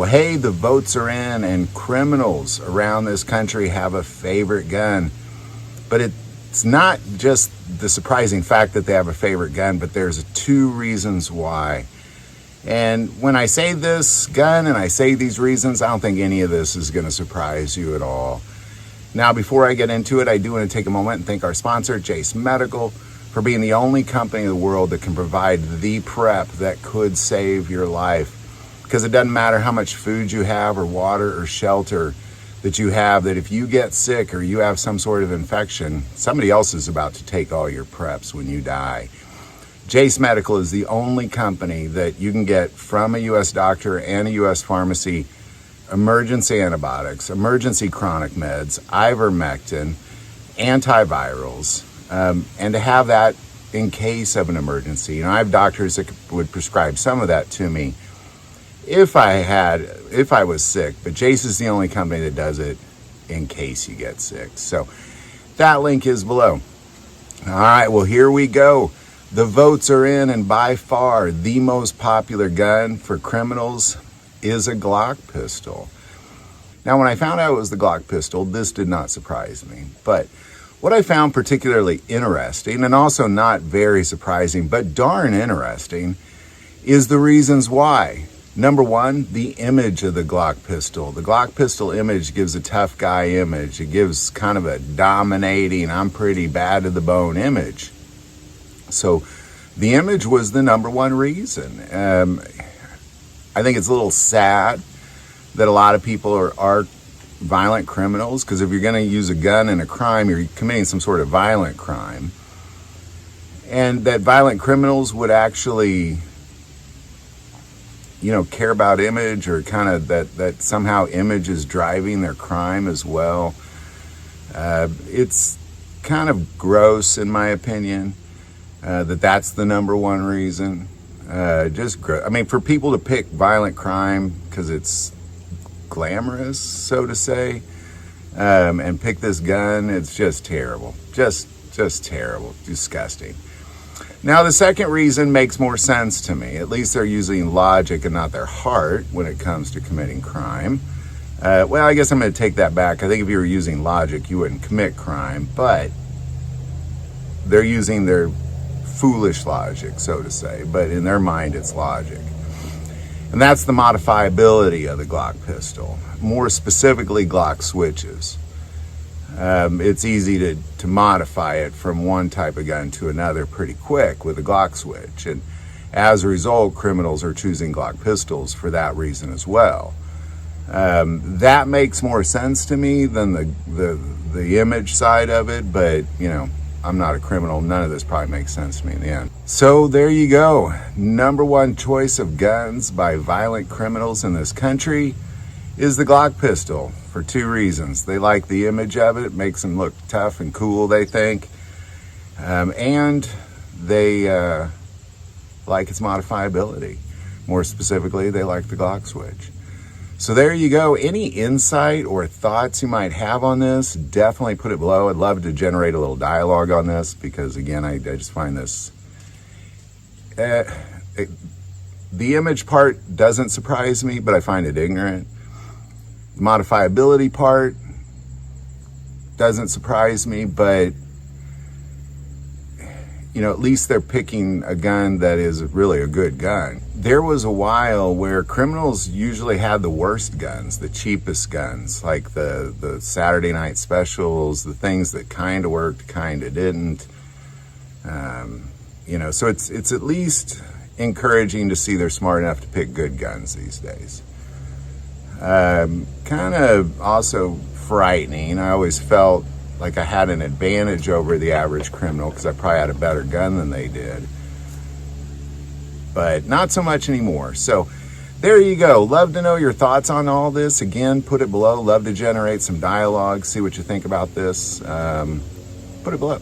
Well, hey, the votes are in, and criminals around this country have a favorite gun. But it's not just the surprising fact that they have a favorite gun, but there's 2 reasons why. And when I say this gun and I say these reasons, I don't think any of this is going to surprise you at all. Now, before I get into it, I do want to take a moment and thank our sponsor, Jace Medical, for being the only company in the world that can provide the prep that could save your life. Because it doesn't matter how much food you have or water or shelter that you have, that if you get sick or you have some sort of infection, somebody else is about to take all your preps when you die. Jace Medical is the only company that you can get from a U.S. doctor and a U.S. pharmacy emergency antibiotics, emergency chronic meds, ivermectin, antivirals, and to have that in case of an emergency. You know, I have doctors that would prescribe some of that to me if I was sick, but Jace is the only company that does it in case you get sick. So that link is below. All right, well, here we go. The votes are in, and by far the most popular gun for criminals is a Glock pistol. Now, when I found out it was the Glock pistol, this did not surprise me. But what I found particularly interesting, and also not very surprising, but darn interesting, is the reasons why. Number one, the image of the Glock pistol. The Glock pistol image gives a tough guy image. It gives kind of a dominating, I'm pretty bad to the bone image. So the image was the number one reason. I think it's a little sad that a lot of people are violent criminals, because if you're going to use a gun in a crime, you're committing some sort of violent crime. And that violent criminals would actually, you know, care about image, or kind of that somehow image is driving their crime as well. It's kind of gross, in my opinion, that's the number one reason. Just gross. I mean, for people to pick violent crime because it's glamorous, so to say, and pick this gun, it's just terrible. Just terrible. Disgusting. Now, the second reason makes more sense to me. At least they're using logic and not their heart when it comes to committing crime. Well, I guess I'm going to take that back. I think if you were using logic, you wouldn't commit crime, but they're using their foolish logic, so to say, but in their mind, it's logic. And that's the modifiability of the Glock pistol. More specifically, Glock switches. It's easy to modify it from one type of gun to another pretty quick with a Glock switch. And as a result, criminals are choosing Glock pistols for that reason as well. That makes more sense to me than the image side of it, but, you know, I'm not a criminal. None of this probably makes sense to me in the end. So there you go. Number one choice of guns by violent criminals in this country is the Glock pistol, for 2 reasons. They like the image of it. It makes them look tough and cool, they think. And they like its modifiability. More specifically, they like the Glock switch. So there you go. Any insight or thoughts you might have on this, definitely put it below. I'd love to generate a little dialogue on this, because again, I just find this, the image part doesn't surprise me, but I find it ignorant. The modifiability part doesn't surprise me, but, you know, at least they're picking a gun that is really a good gun. There was a while where criminals usually had the worst guns, the cheapest guns, like the Saturday night specials, the things that kind of worked, kind of didn't. You know, so it's at least encouraging to see they're smart enough to pick good guns these days. Kind of also frightening. I always felt like I had an advantage over the average criminal because I probably had a better gun than they did. But not so much anymore. So there you go. Love to know your thoughts on all this. Again, put it below. Love to generate some dialogue. See what you think about this. Put it below.